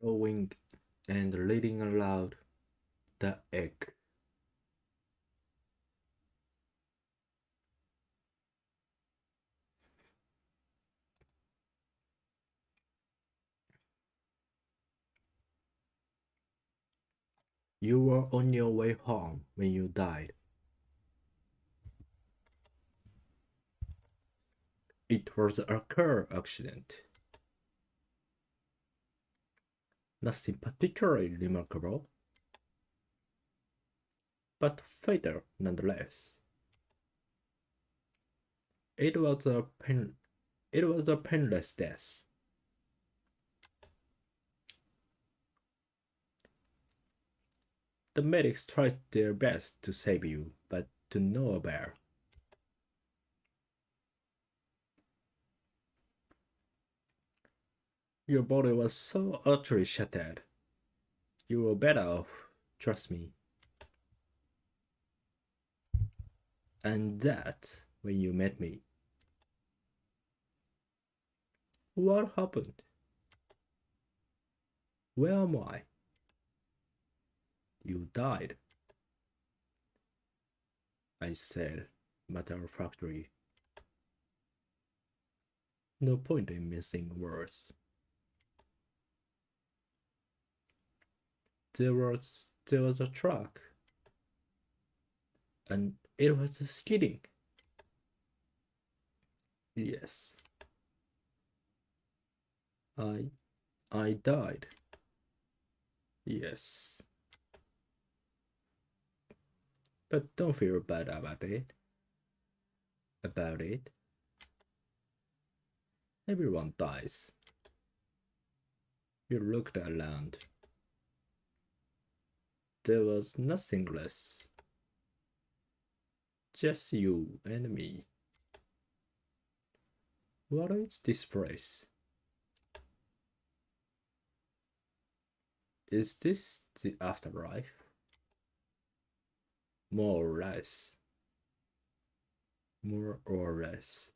Owing and reading aloud the egg. You were on your way home when you died. It was a car accident. Nothing particularly remarkable, but fatal nonetheless. It was a pain. It was a painless death. The medics tried their best to save you, but to no avail. Your body was so utterly shattered. You were better off, trust me. And that when you met me. What happened? Where am I? You died, I said, matter of factly. No point in missing words. There was a truck, and it was skidding. Yes, I I died. Yes, but don't feel bad about it. About it. Everyone dies. You looked around. There was nothing less. Just you and me. What is this place? Is this the afterlife? More or less. More or less.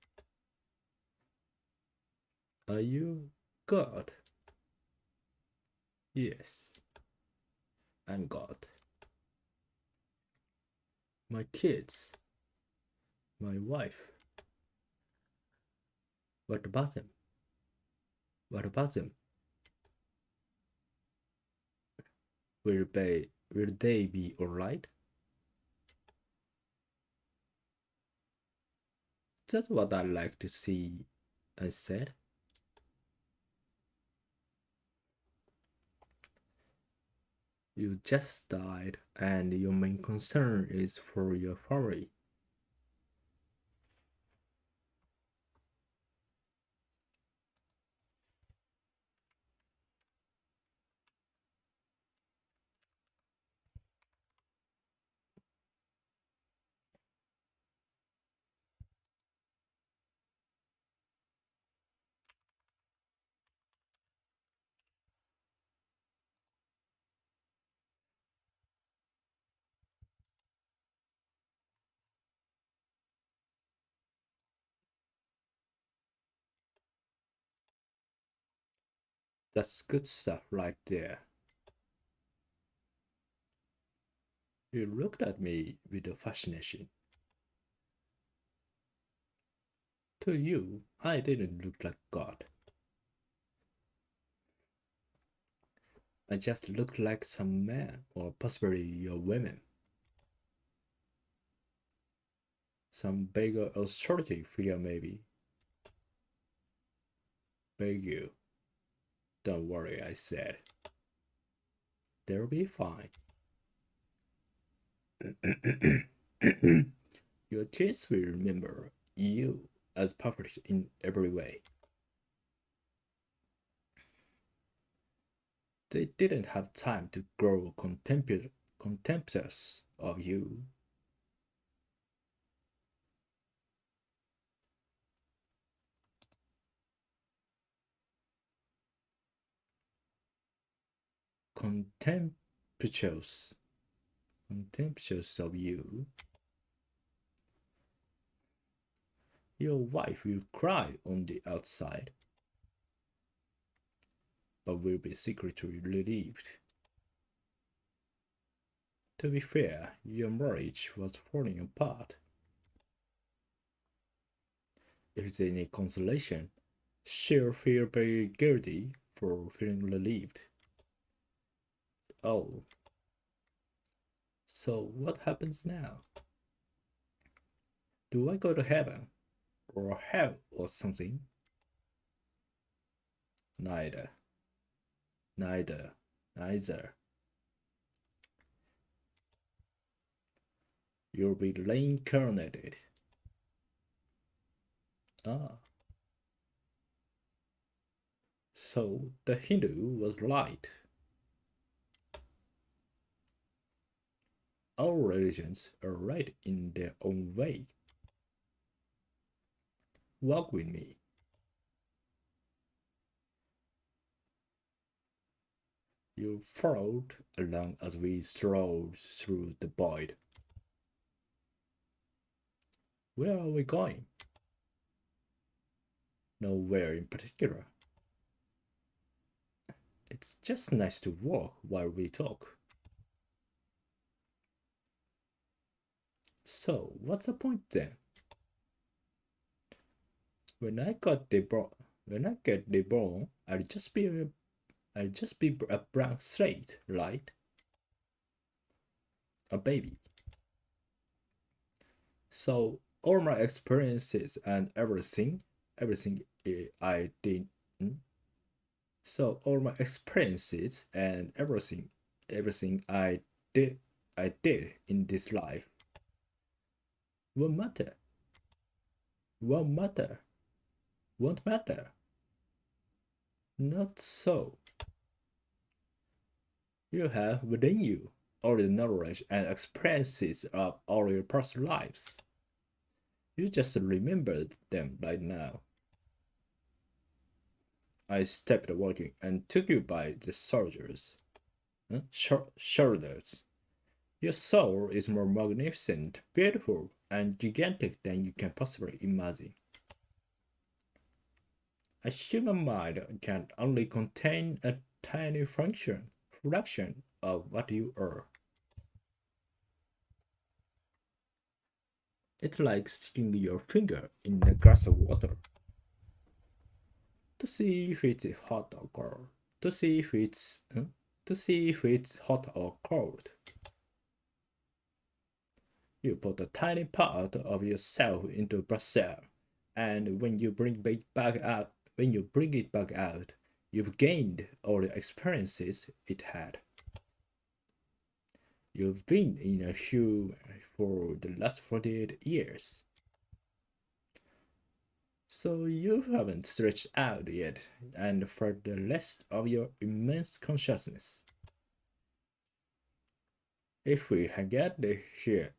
Are you God? Yes, I'm God. My kids, my wife. What about them? What about them? Will they be alright? That's what I like to see, I said. You just died, and your main concern is for your family. That's good stuff right there. You looked at me with a fascination. To you, I didn't look like God. I just looked like some man, or possibly a woman. Some bigger authority figure, maybe. Beg you. Don't worry, I said. They'll be fine. Your kids will remember you as perfect in every way. They didn't have time to grow contemptuous of you. Contemptuous. Contemptuous of you. Your wife will cry on the outside. but will be secretly relieved. To be fair, your marriage was falling apart. If it's any consolation, she'll feel very guilty for feeling relieved. Oh, so what happens now? Do I go to heaven or hell or something? Neither, neither, neither. You'll be reincarnated. Ah, so the Hindu was right. All religions are right in their own way. Walk with me. You followed along as we strolled through the void. Where are we going? Nowhere in particular. It's just nice to walk while we talk. So, what's the point then? When I got the ball, when I get the ball, I'll just be a blank slate, right? A baby. So all my experiences and everything I did. So all my experiences and everything did, I did in this life won't matter. Won't matter. Won't matter. Not so. You have within you all the knowledge and experiences of all your past lives. You just remembered them right now. I stepped walking and took you by the shoulders. Your soul is more magnificent, beautiful, and gigantic than you can possibly imagine. A human mind can only contain a tiny fraction of what you are. It's like sticking your finger in a glass of water to see if it's hot or cold. To see if it's to see if it's hot or cold. You put a tiny part of yourself into a brazier, and when you bring it back out, you've gained all the experiences it had. You've been in a hue for the last 48 years. So you haven't stretched out yet and for the rest of your immense consciousness. If we had get here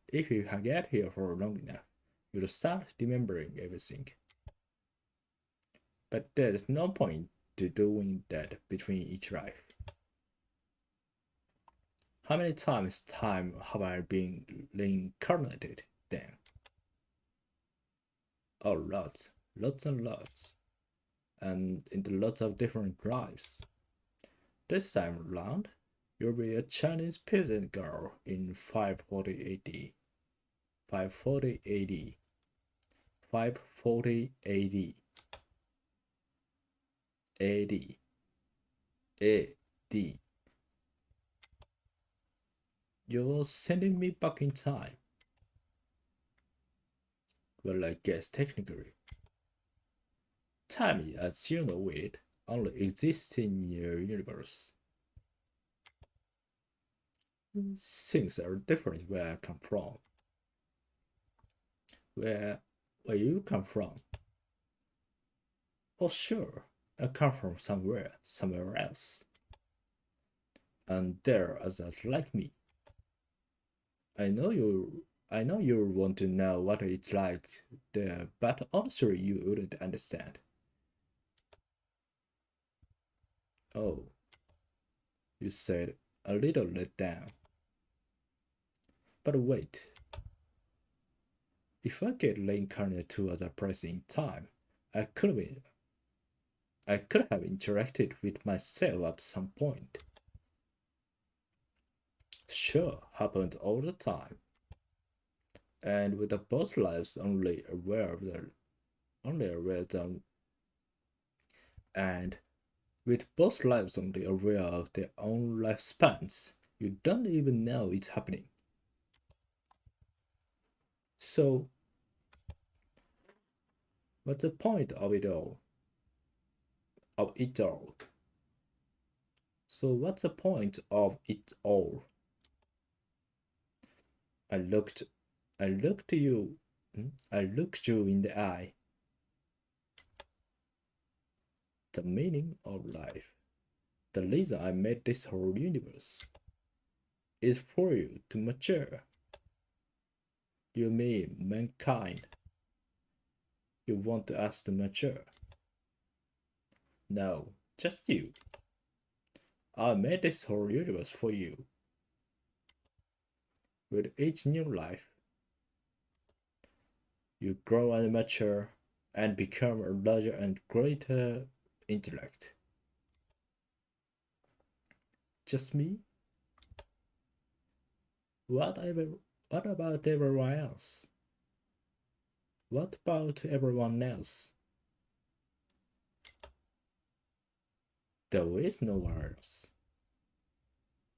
for long enough, you'll start remembering everything. But there's no point to doing that between each life. How many times time have I been reincarnated then? Oh, lots and lots, and into lots of different lives. This time around, you'll be a Chinese peasant girl in 540 AD. 540 AD. 540 AD. AD. AD. You're sending me back in time. Well, I guess technically, time as you know it only exists in your universe. Things are different where I come from. Where where you come from? Oh sure, I come from somewhere else. And there are others like me. I know you want to know what it's like there, but honestly you wouldn't understand. Oh, you said a little let down. But wait, if I get reincarnated to other place in time, I could be I could have interacted with myself at some point. Sure, happened all the time. And with the both lives only aware of them and with both lives only aware of their own lifespans, you don't even know it's happening. So what's the point of it all? Of it all? So what's the point of it all? I looked I looked you I looked you in the eye. The meaning of life. The reason I made this whole universe is for you to mature. You mean mankind. You want us to mature. No, just you. I made this whole universe for you. With each new life, you grow and mature and become a larger and greater intellect. Just me? Whatever, what about everyone else? What about everyone else? There is no one else.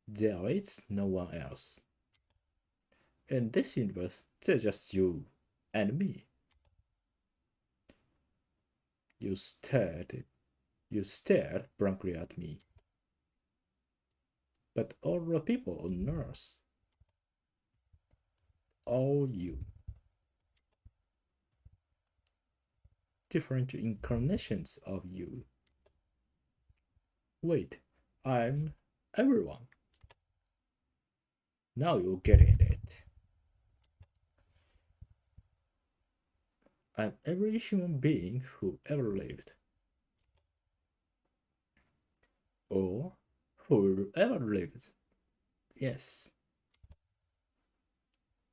There is no one else. In this universe, there's just you and me. You stared. You stared blankly at me. But all the people on Earth, all you, different incarnations of you. Wait, I'm everyone. Now you're getting it. I'm every human being who ever lived. Or who ever lived. Yes,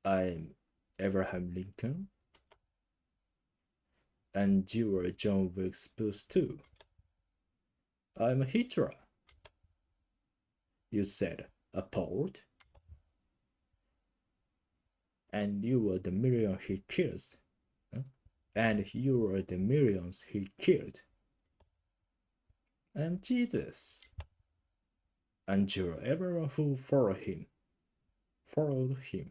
I'm Abraham Lincoln. And you were John Wilkes Booth too. I'm Hitler. You said, appalled. And you were the million he killed. And you were the millions he killed. I'm Jesus. And you're everyone who followed him. Followed him.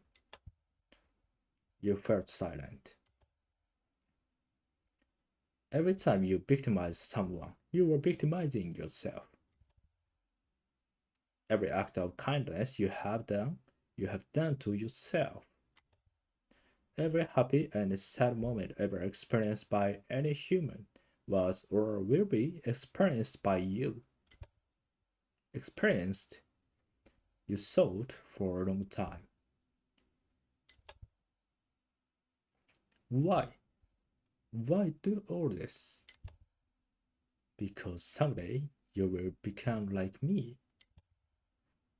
You felt silent. Every time you victimize someone, you were victimizing yourself. Every act of kindness you have done to yourself. Every happy and sad moment ever experienced by any human was or will be experienced by you. Experienced you sought for a long time. Why? Why do all this? Because someday you will become like me.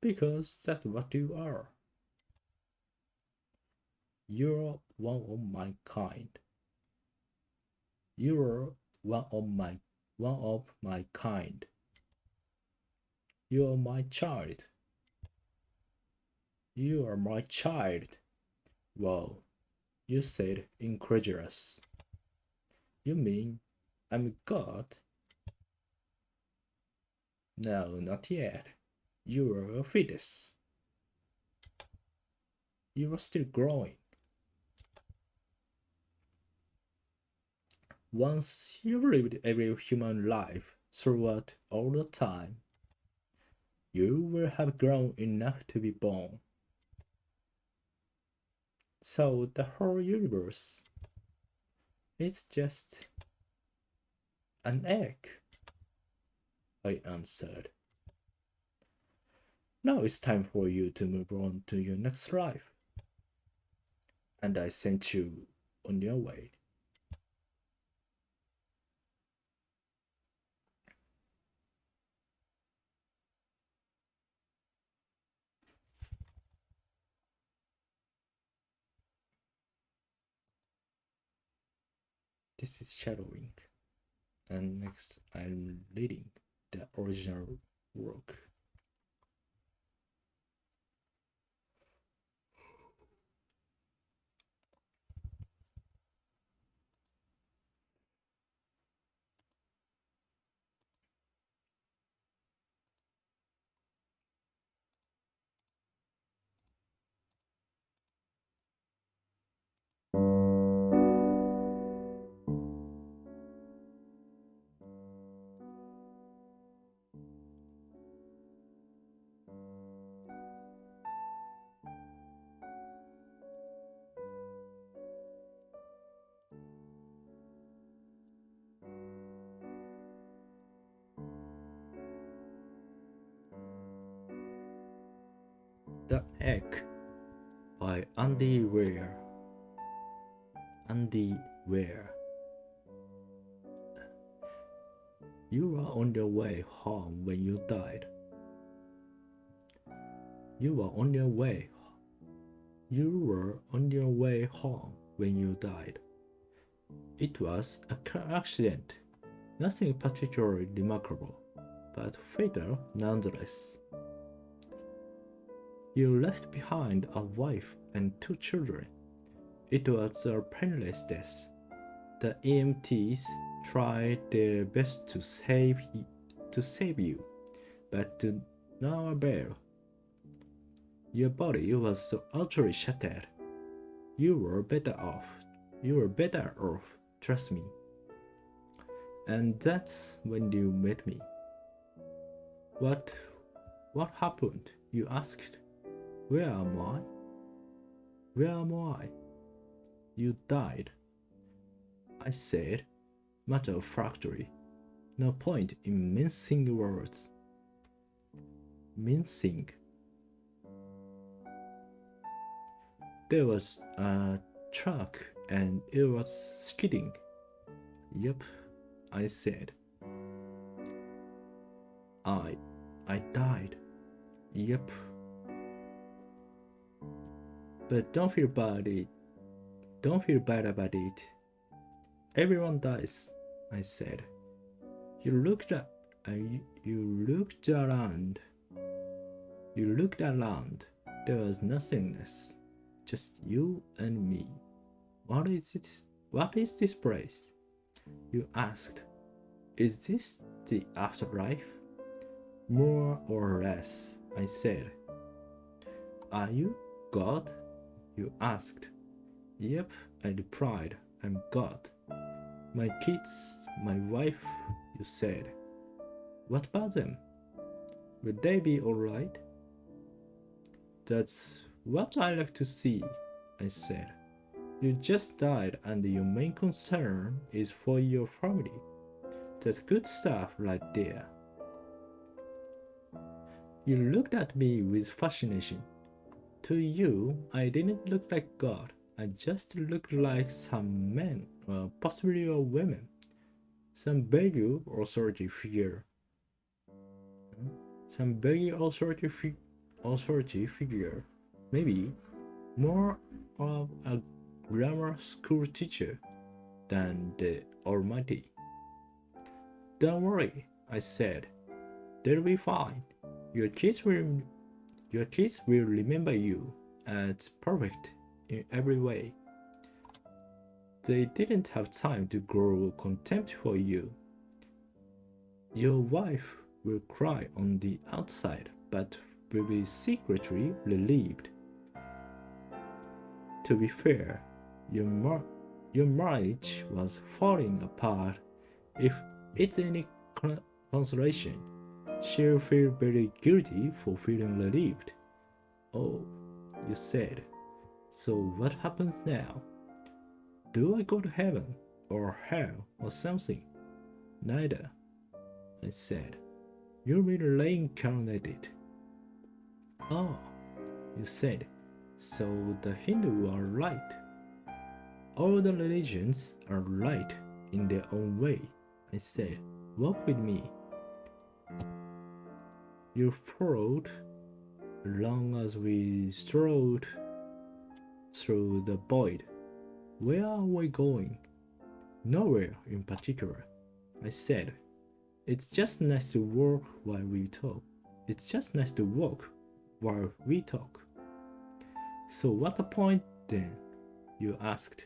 Because that's what you are. You're one of my kind. You're one of my kind. You're my child. You are my child. Wow, you said incredulous. You mean I'm God? No, not yet. You are a fetus. You are still growing. Once you've lived every human life throughout all the time, you will have grown enough to be born. So the whole universe is just an egg, I answered. Now it's time for you to move on to your next life. And I sent you on your way. This is shadowing. And next, I'm reading the original work. The Egg by Andy Weir. Andy Weir. You were on your way home when you died. You were on your way. You were on your way home when you died. It was a car accident. Nothing particularly remarkable, but fatal nonetheless. You left behind a wife and 2 children. It was a painless death. The EMTs tried their best to save you, but to no avail. Your body was so utterly shattered. You were better off. Trust me. And that's when you met me. What happened? You asked. Where am I? Where am I? You died. I said, matter-of-factly. No point in mincing words. Mincing. There was a truck and it was skidding. Yep, I said. I died. Yep. But don't feel bad about it. Everyone dies, I said. You looked around. There was nothingness. Just you and me. What is this place? You asked. Is this the afterlife? More or less, I said. Are you God? You asked. Yep, I replied. I'm God. My kids, my wife, you said. What about them? Will they be alright? That's what I like to see, I said. You just died and your main concern is for your family. That's good stuff right there. You looked at me with fascination. To you, I didn't look like God. I just looked like some men, possibly a woman. Some vague authority figure. Maybe more of a grammar school teacher than the Almighty. Don't worry, I said. They'll be fine. Your kids will remember you as perfect in every way. They didn't have time to grow contempt for you. Your wife will cry on the outside, but will be secretly relieved. To be fair, your marriage was falling apart. If it's any consolation, she'll feel very guilty for feeling relieved. Oh, you said. So what happens now? Do I go to heaven or hell or something? Neither, I said. You'll be reincarnated. Oh, you said. So the Hindu are right. All the religions are right in their own way, I said. Walk with me. You followed long as we strode through the void. Where are we going? Nowhere in particular. I said. It's just nice to work while we talk. It's just nice to walk while we talk. So what's the point then? You asked.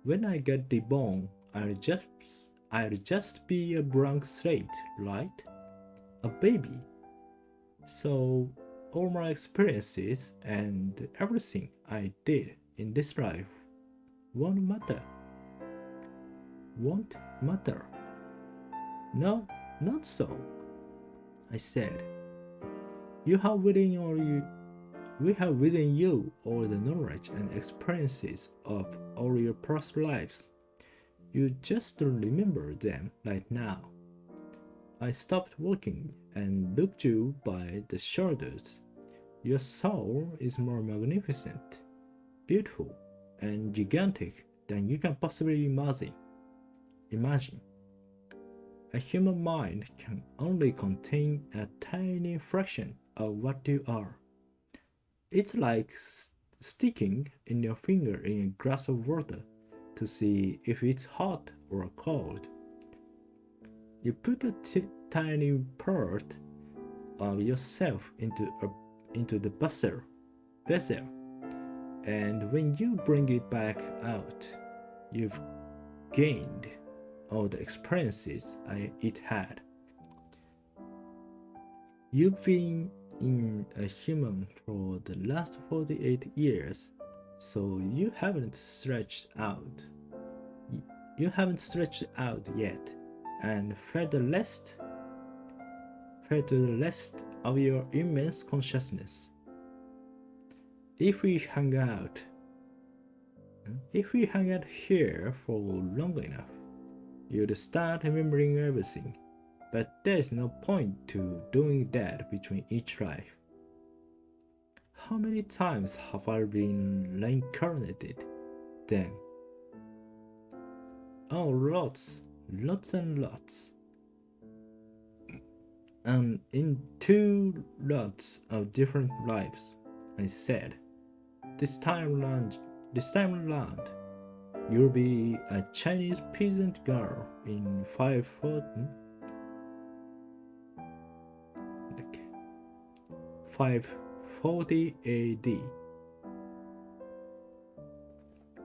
When I get the bone, I'll just be a blank slate, right? A baby. So all my experiences and everything I did in this life won't matter. Won't matter. No, not so, I said. You have within you We have within you all the knowledge and experiences of all your past lives. You just don't remember them right now. I stopped walking and looked you by the shoulders. Your soul is more magnificent, beautiful, and gigantic than you can possibly imagine. A human mind can only contain a tiny fraction of what you are. It's like sticking in your finger in a glass of water to see if it's hot or cold. You put a tiny part of yourself into the vessel, and when you bring it back out, you've gained all the experiences it had. You've been in a human for the last 48 years, so you haven't stretched out. You haven't stretched out yet, and felt the rest of your immense consciousness. If we hang out here for long enough, you'd start remembering everything. But there's no point to doing that between each life. How many times have I been reincarnated then? Oh, lots and lots. And in 2 lots of different lives, I said. This time around, you'll be a Chinese peasant girl in 540 AD.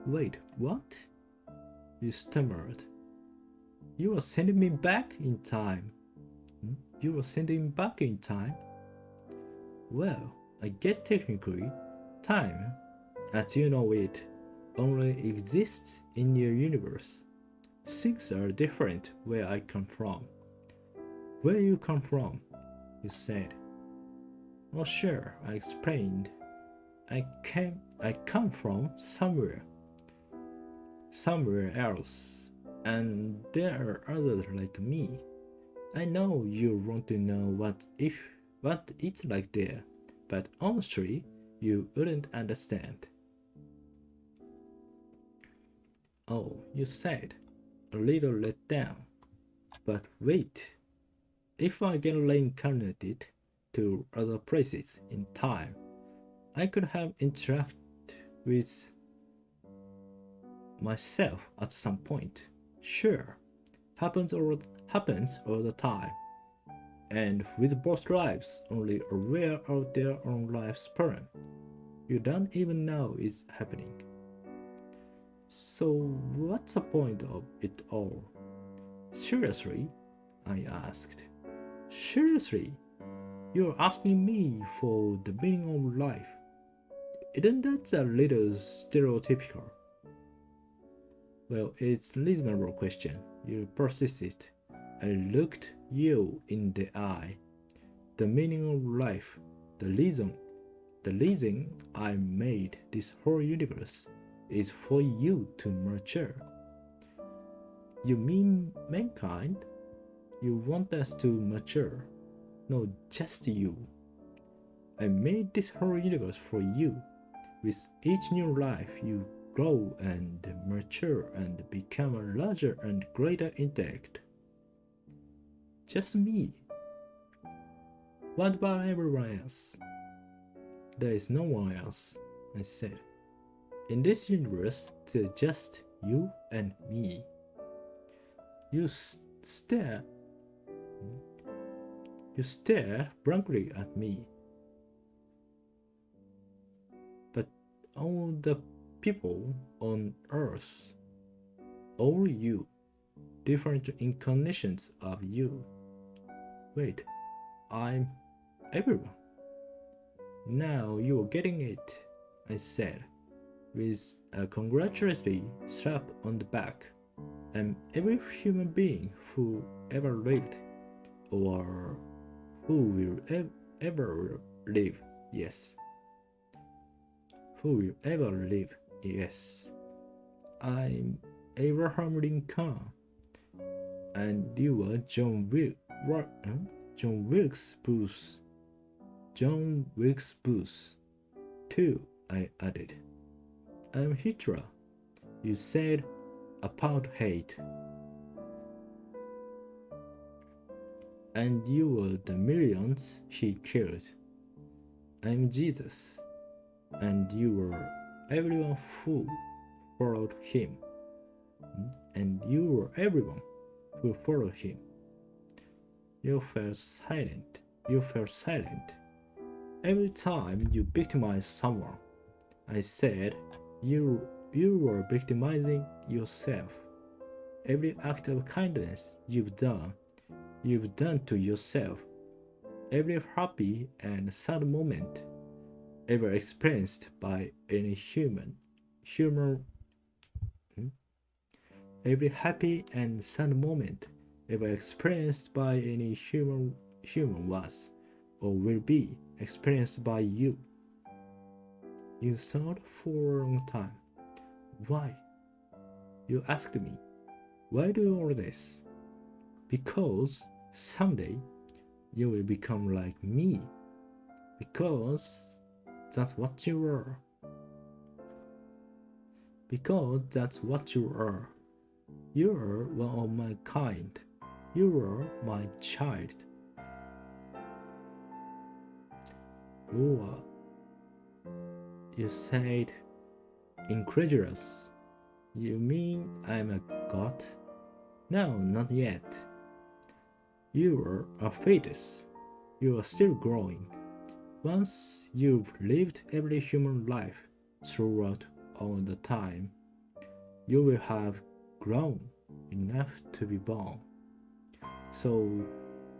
Wait, what? You stammered. You were sending me back in time. You were sending back in time? Well, I guess technically, time, as you know it, only exists in your universe. Things are different where I come from. Where you come from? You said. Oh sure, I explained. I come from somewhere else, and there are others like me. I know you want to know what it's like there, but honestly, you wouldn't understand. Oh, you said, a little let down. But wait, if I get reincarnated to other places in time, I could have interacted with myself at some point. Sure, happens all the time. And with both lives only aware of their own lifespan, you don't even know it's happening. So what's the point of it all? Seriously? I asked. Seriously? You're asking me for the meaning of life. Isn't that a little stereotypical? Well, it's a reasonable question. You persisted. I looked you in the eye. The meaning of life, the reason I made this whole universe is for you to mature. You mean mankind? You want us to mature? No, just you. I made this whole universe for you. With each new life, you grow and mature and become a larger and greater intellect. Just me. What about everyone else? There is no one else, I said. In this universe, there's just you and me. You stare. You stare blankly at me. But all the people on earth, all you, different incarnations of you. Wait, I'm everyone. Now you're getting it, I said, with a congratulatory slap on the back. I'm every human being who ever lived, or who will ever live, yes. Who will ever live, yes. I'm Abraham Lincoln, and you are John Wilkes Booth. John Wilkes Booth, too, I added. I'm Hitler, you said, apartheid. And you were the millions he killed. I'm Jesus, and you were everyone who followed him. And you were everyone who followed him. You fell silent. Every time you victimized someone, I said, you were victimizing yourself. Every act of kindness you've done to yourself. Every happy and sad moment ever experienced by any human. Every happy and sad moment ever experienced by any human was or will be experienced by you. You thought for a long time. Why? You asked me. Why do all this? Because someday you will become like me. Because that's what you are. Because that's what you are. You are one of my kind. You are my child. You said, incredulous. You mean I'm a god? No, not yet. You are a fetus. You are still growing. Once you've lived every human life throughout all the time, you will have grown enough to be born. So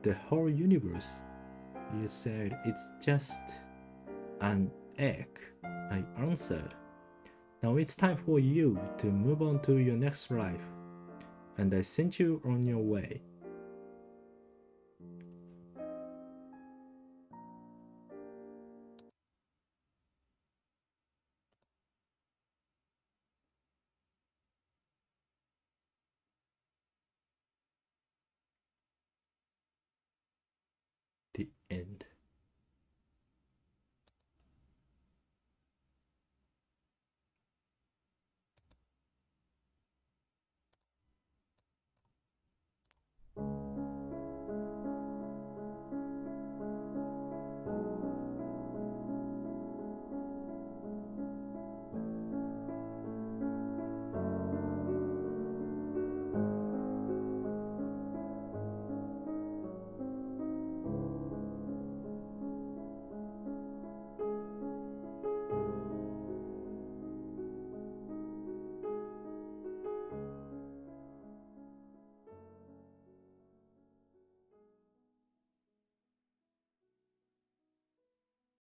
the whole universe, you said, it's just an egg, I answered. Now it's time for you to move on to your next life, and I sent you on your way.